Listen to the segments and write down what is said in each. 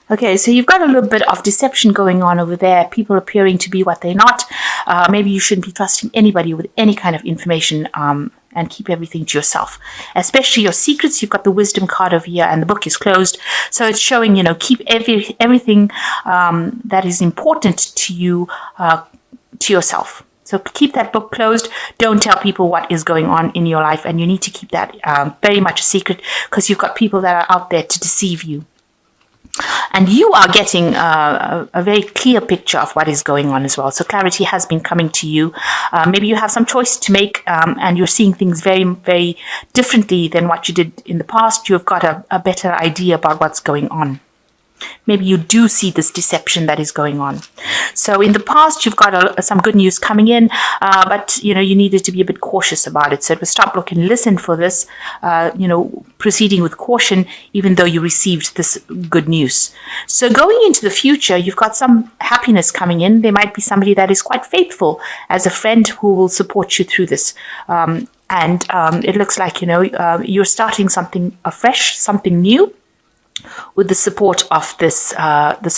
Okay, so you've got a little bit of deception going on over there, people appearing to be what they're not. Maybe you shouldn't be trusting anybody with any kind of information, and keep everything to yourself, especially your secrets. You've got the wisdom card over here, and the book is closed. So it's showing, keep everything that is important to you to yourself. So keep that book closed. Don't tell people what is going on in your life, and you need to keep that very much a secret, because you've got people that are out there to deceive you. And you are getting a very clear picture of what is going on as well. So clarity has been coming to you. Maybe you have some choice to make, and you're seeing things very, very differently than what you did in the past. You've got a better idea about what's going on. Maybe you do see this deception that is going on. So in the past, you've got some good news coming in, but you needed to be a bit cautious about it. So it was stop, look, and listen for this. Proceeding with caution, even though you received this good news. So going into the future, you've got some happiness coming in. There might be somebody that is quite faithful as a friend who will support you through this. And it looks like you're starting something afresh, something new, with the support of this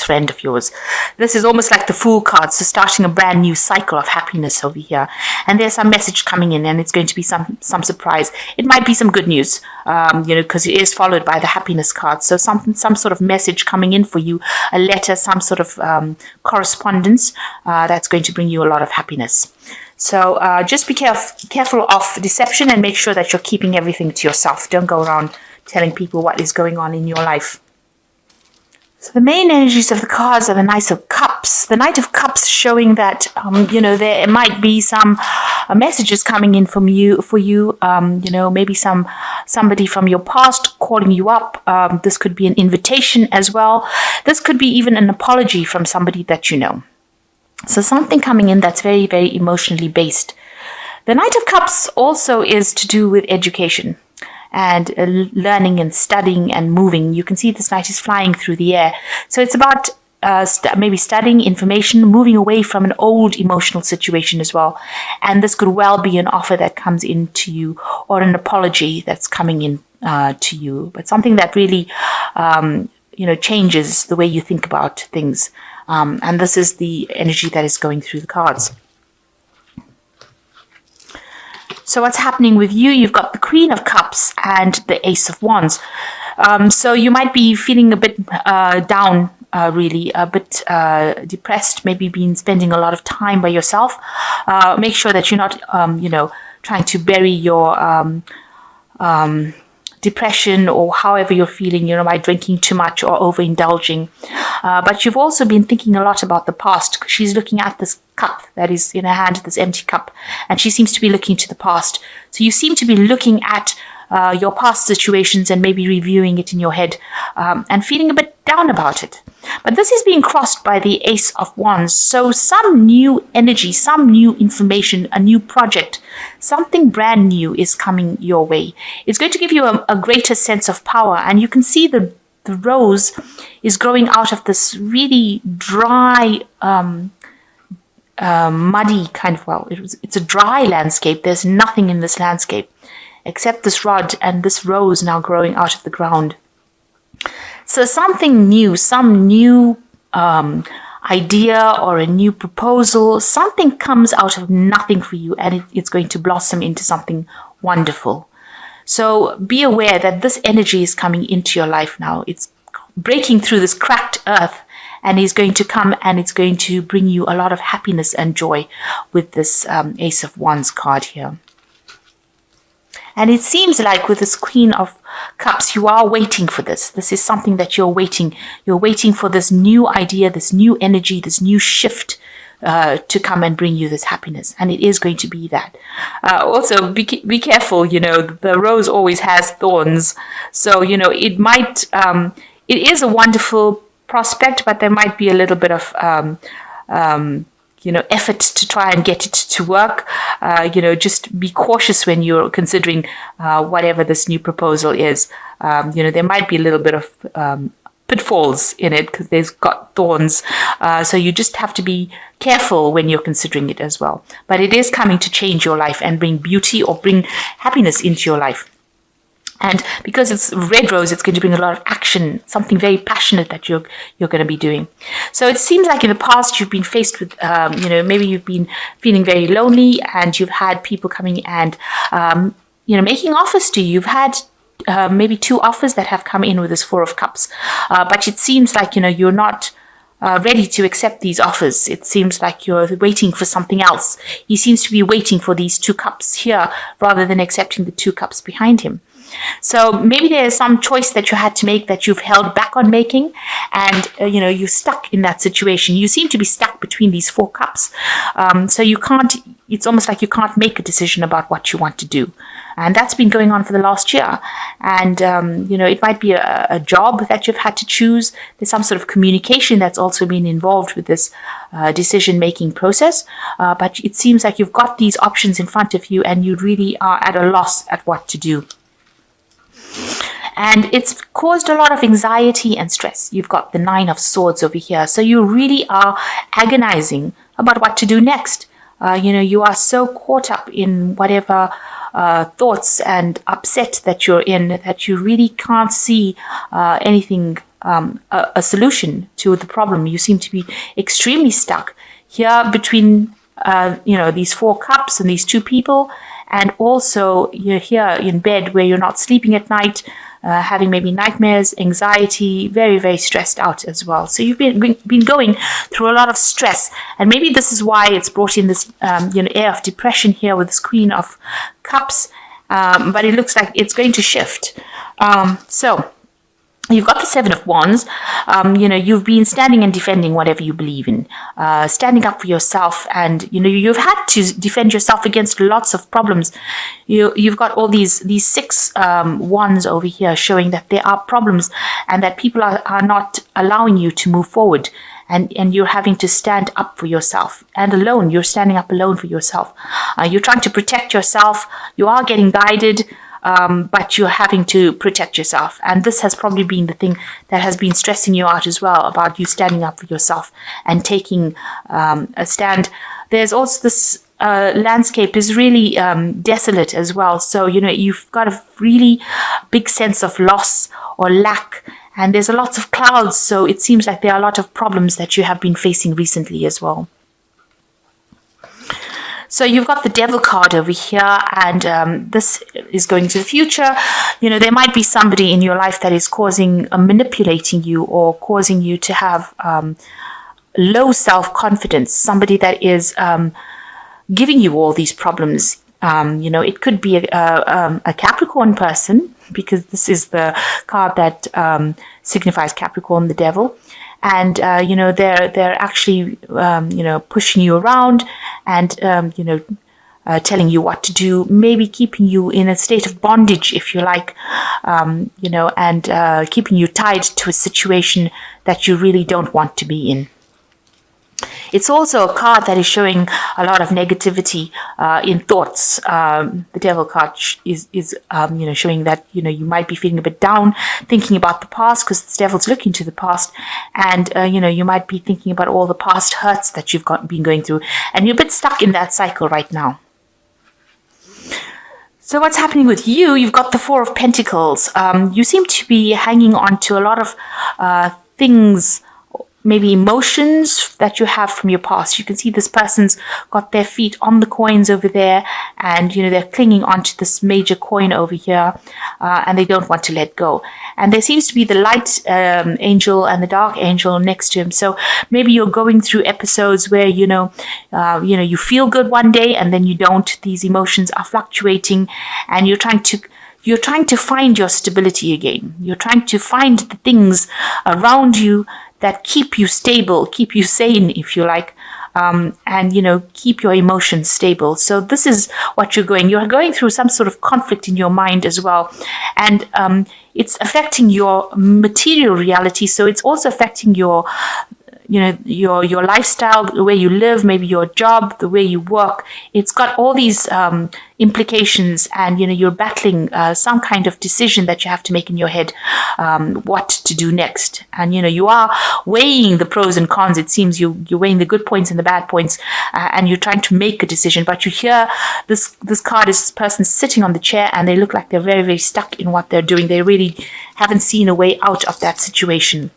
friend of yours. This is almost like the Fool card, so starting a brand new cycle of happiness over here. And there's some message coming in, and it's going to be some surprise. It might be some good news, because it is followed by the happiness card. So some sort of message coming in for you, a letter, some sort of correspondence that's going to bring you a lot of happiness. So just be careful of deception, and make sure that you're keeping everything to yourself. Don't go around telling people what is going on in your life. So the main energies of the cards are the Knight of Cups. The Knight of Cups showing that, there might be some messages coming in for you. Maybe somebody from your past calling you up. This could be an invitation as well. This could be even an apology from somebody that you know. So something coming in that's very, very emotionally based. The Knight of Cups also is to do with education and learning and studying and moving. You can see this knight is flying through the air. So it's about maybe studying information, moving away from an old emotional situation as well. And this could well be an offer that comes in to you, or an apology that's coming in to you, but something that really changes the way you think about things. And this is the energy that is going through the cards. So what's happening with you? You've got the Queen of Cups and the Ace of Wands. So you might be feeling a bit down, really, a bit depressed, maybe spending a lot of time by yourself. Make sure that you're not, trying to bury your depression, or however you're feeling, by drinking too much or overindulging. But you've also been thinking a lot about the past. She's looking at this cup that is in her hand, this empty cup, and she seems to be looking to the past. So you seem to be looking at your past situations and maybe reviewing it in your head, and feeling a bit down about it. But this is being crossed by the Ace of Wands. So some new energy, some new information, a new project, something brand new is coming your way. It's going to give you a greater sense of power. And you can see the rose is growing out of this really dry, muddy kind of, it's a dry landscape. There's nothing in this landscape except this rod and this rose now growing out of the ground. So something new, some new idea or a new proposal, something comes out of nothing for you, and it's going to blossom into something wonderful. So be aware that this energy is coming into your life now. It's breaking through this cracked earth, and is going to come, and it's going to bring you a lot of happiness and joy with this Ace of Wands card here. And it seems like with this Queen of Cups, you are waiting for this. This is something that you're waiting. You're waiting for this new idea, this new energy, this new shift to come and bring you this happiness. And it is going to be that. Also, be careful, the rose always has thorns. So, it might, it is a wonderful prospect, but there might be a little bit of effort to try and get it to work. Just be cautious when you're considering whatever this new proposal is. There might be a little bit of pitfalls in it because there's got thorns. So you just have to be careful when you're considering it as well. But it is coming to change your life and bring beauty or bring happiness into your life. And because it's red rose, it's going to bring a lot of action, something very passionate that you're going to be doing. So it seems like in the past you've been faced with, maybe you've been feeling very lonely, and you've had people coming and, making offers to you. You've had maybe 2 offers that have come in with this 4 of Cups, but it seems like you're not ready to accept these offers. It seems like you're waiting for something else. He seems to be waiting for these 2 cups here rather than accepting the 2 cups behind him. So maybe there's some choice that you had to make that you've held back on making, and you're stuck in that situation. You seem to be stuck between these 4 cups. So you can't. It's almost like you can't make a decision about what you want to do, and that's been going on for the last year. And it might be a job that you've had to choose. There's some sort of communication that's also been involved with this decision-making process. But it seems like you've got these options in front of you, and you really are at a loss at what to do. And it's caused a lot of anxiety and stress. You've got the 9 of Swords over here. So you really are agonizing about what to do next. You are so caught up in whatever thoughts and upset that you're in that you really can't see anything, a solution to the problem. You seem to be extremely stuck here between, these 4 cups and these 2 people. And also you're here in bed where you're not sleeping at night, having maybe nightmares, anxiety, very, very stressed out as well. So you've been going through a lot of stress. And maybe this is why it's brought in this, air of depression here with this Queen of Cups. But it looks like it's going to shift. So you've got the 7 of Wands. You've been standing and defending whatever you believe in, standing up for yourself, and you've had to defend yourself against lots of problems. You've got all these 6 wands over here showing that there are problems and that people are not allowing you to move forward. And you're having to stand up for yourself, and alone. You're standing up alone for yourself. You're trying to protect yourself. You are getting guided. But you're having to protect yourself. And this has probably been the thing that has been stressing you out as well, about you standing up for yourself and taking a stand. There's also this landscape is really desolate as well. So, you've got a really big sense of loss or lack. And there's a lot of clouds. So it seems like there are a lot of problems that you have been facing recently as well. So you've got the Devil card over here, and this is going to the future. There might be somebody in your life that is manipulating you, or causing you to have low self-confidence. Somebody that is giving you all these problems. It could be a Capricorn person, because this is the card that signifies Capricorn, the Devil. And they're actually pushing you around, and telling you what to do, maybe keeping you in a state of bondage, if you like, and keeping you tied to a situation that you really don't want to be in. It's also a card that is showing a lot of negativity in thoughts. The Devil card is showing that you might be feeling a bit down, thinking about the past, because the Devil's looking to the past, and you might be thinking about all the past hurts that you've been going through, and you're a bit stuck in that cycle right now. So what's happening with you? You've got the 4 of Pentacles. You seem to be hanging on to a lot of things, maybe emotions that you have from your past. You can see this person's got their feet on the coins over there, and they're clinging onto this major coin over here, and they don't want to let go. And there seems to be the light angel and the dark angel next to him. So maybe you're going through episodes where you feel good one day and then you don't. These emotions are fluctuating, and you're trying to find your stability again. You're trying to find the things around you that keep you stable, keep you sane, if you like, and keep your emotions stable. So this is what you're going through some sort of conflict in your mind as well, and it's affecting your material reality. So it's also affecting your your lifestyle, the way you live, maybe your job, the way you work. It's got all these implications, and you're battling some kind of decision that you have to make in your head, what to do next. And you are weighing the pros and cons. It seems you're weighing the good points and the bad points, and you're trying to make a decision. But you hear this card is this person sitting on the chair, and they look like they're very, very stuck in what they're doing. They really haven't seen a way out of that situation.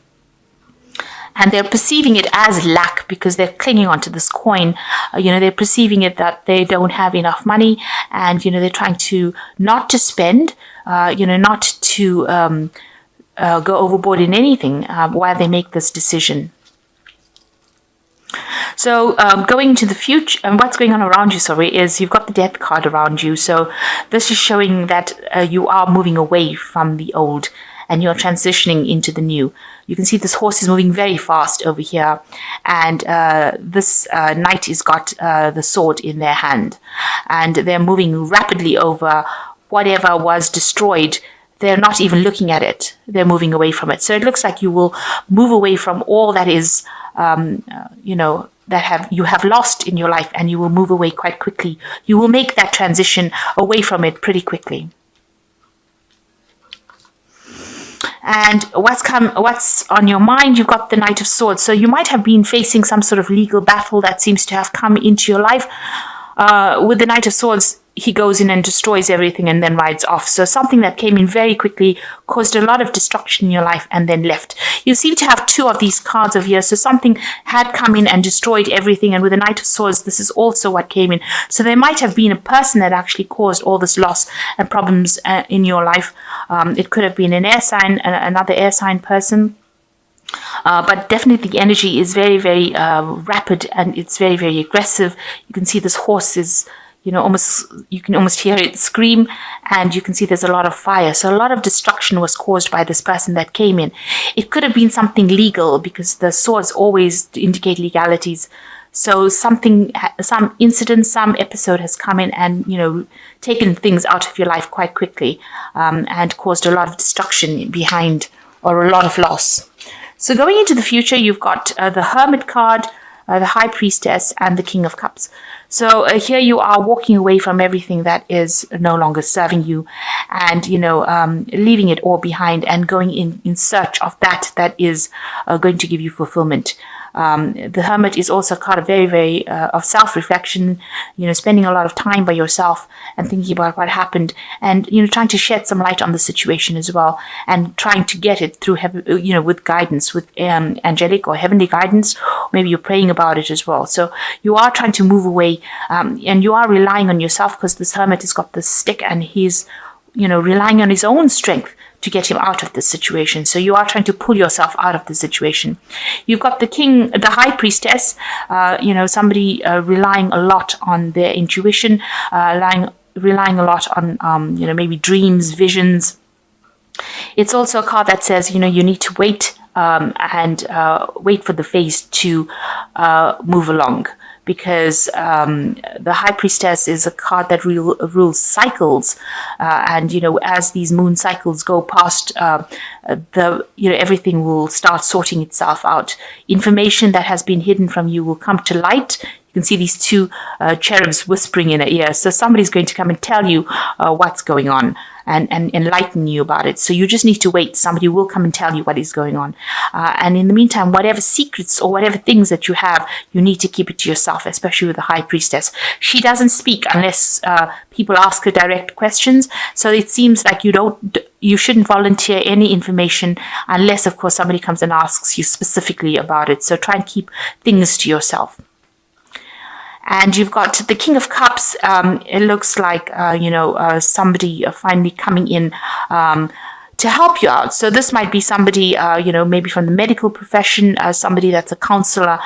And they're perceiving it as lack because they're clinging onto this coin. They're perceiving it that they don't have enough money, and they're trying to not to spend, not to go overboard in anything while they make this decision. So going into the future, and what's going on around you, is you've got the Death card around you. So this is showing that you are moving away from the old and you're transitioning into the new. You can see this horse is moving very fast over here, and this knight has got the sword in their hand, and they're moving rapidly over whatever was destroyed. They're not even looking at it. They're moving away from it. So it looks like you will move away from all that is, that you have lost in your life, and you will move away quite quickly. You will make that transition away from it pretty quickly. And what's on your mind? You've got the Knight of Swords. So you might have been facing some sort of legal battle that seems to have come into your life. With the Knight of Swords, he goes in and destroys everything and then rides off. So something that came in very quickly, caused a lot of destruction in your life, and then left. You seem to have two of these cards over here. So something had come in and destroyed everything. And with the Knight of Swords, this is also what came in. So there might have been a person that actually caused all this loss and problems in your life. It could have been an air sign, another air sign person. But definitely the energy is very, very rapid, and it's very, very aggressive. You can see this horse is, you can almost hear it scream, and you can see there's a lot of fire. So a lot of destruction was caused by this person that came in. It could have been something legal, because the swords always indicate legalities. So some incident, some episode has come in and, taken things out of your life quite quickly, and caused a lot of destruction behind, or a lot of loss. So going into the future, you've got the Hermit card, the High Priestess, and the King of Cups. So here you are walking away from everything that is no longer serving you, and, leaving it all behind and going in search of that is going to give you fulfillment. The Hermit is also a card of very, very of self-reflection, spending a lot of time by yourself and thinking about what happened, and, trying to shed some light on the situation as well, and trying to get it through, with guidance, with angelic or heavenly guidance. Maybe you're praying about it as well. So you are trying to move away, and you are relying on yourself, because this Hermit has got this stick, and he's, relying on his own strength to get him out of this situation. So you are trying to pull yourself out of the situation. You've got the High Priestess, somebody relying a lot on their intuition, relying a lot on, maybe dreams, visions. It's also a card that says, you need to wait, and wait for the phase to move along. Because the High Priestess is a card that rules cycles, and as these moon cycles go past, everything will start sorting itself out. Information that has been hidden from you will come to light. You can see these two cherubs whispering in her ear. So somebody's going to come and tell you what's going on, and enlighten you about it. So you just need to wait. Somebody will come and tell you what is going on. And in the meantime, whatever secrets or whatever things that you have, you need to keep it to yourself, especially with the High Priestess. She doesn't speak unless people ask her direct questions. So it seems like you shouldn't volunteer any information unless, of course, somebody comes and asks you specifically about it. So try and keep things to yourself. And you've got the King of Cups. It looks like, somebody finally coming in to help you out. So this might be somebody, maybe from the medical profession, somebody that's a counselor,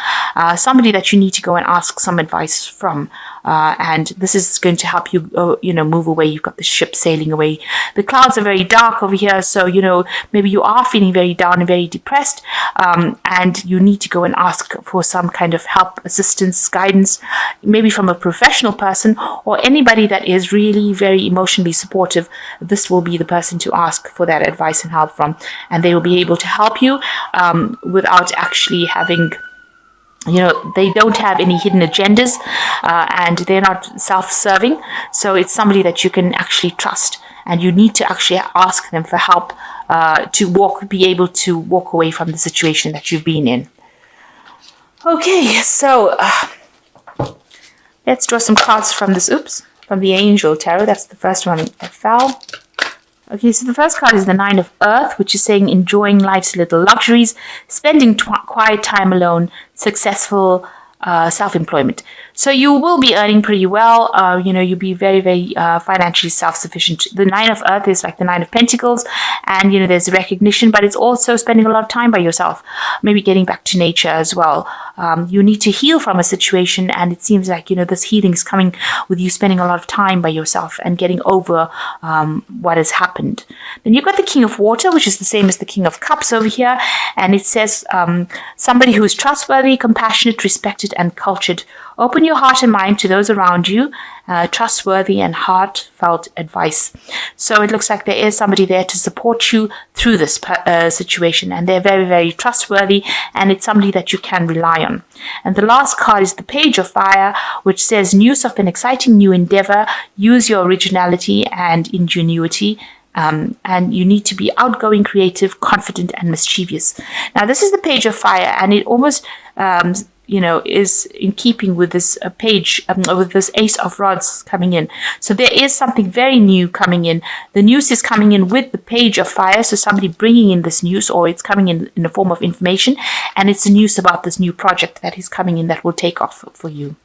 somebody that you need to go and ask some advice from. And this is going to help you, move away. You've got the ship sailing away. The clouds are very dark over here. So, maybe you are feeling very down and very depressed. And you need to go and ask for some kind of help, assistance, guidance, maybe from a professional person or anybody that is really very emotionally supportive. This will be the person to ask for that advice and help from. And they will be able to help you without actually having they don't have any hidden agendas, and they're not self-serving. So it's somebody that you can actually trust, and you need to actually ask them for help to be able to walk away from the situation that you've been in. Okay, so let's draw some cards from from the Angel Tarot. That's the first one that fell. Okay, so the first card is the Nine of Earth, which is saying enjoying life's little luxuries, spending quiet time alone, successful self-employment. So you will be earning pretty well. You'll be very, very financially self-sufficient. The Nine of Earth is like the Nine of Pentacles, and there's recognition, but it's also spending a lot of time by yourself, maybe getting back to nature as well. You need to heal from a situation, and it seems like this healing is coming with you spending a lot of time by yourself and getting over what has happened. Then you've got the King of Water, which is the same as the King of Cups over here, and it says somebody who is trustworthy, compassionate, respected, and cultured. Open your heart and mind to those around you, trustworthy and heartfelt advice. So it looks like there is somebody there to support you through this situation, and they're very, very trustworthy, and it's somebody that you can rely on. And the last card is the Page of Fire, which says news of an exciting new endeavor. Use your originality and ingenuity. And you need to be outgoing, creative, confident, and mischievous. Now, this is the Page of Fire, and it almost is in keeping with this page, with this Ace of Rods coming in. So there is something very new coming in. The news is coming in with the Page of Fire, so somebody bringing in this news, or it's coming in the form of information, and it's the news about this new project that is coming in that will take off for you.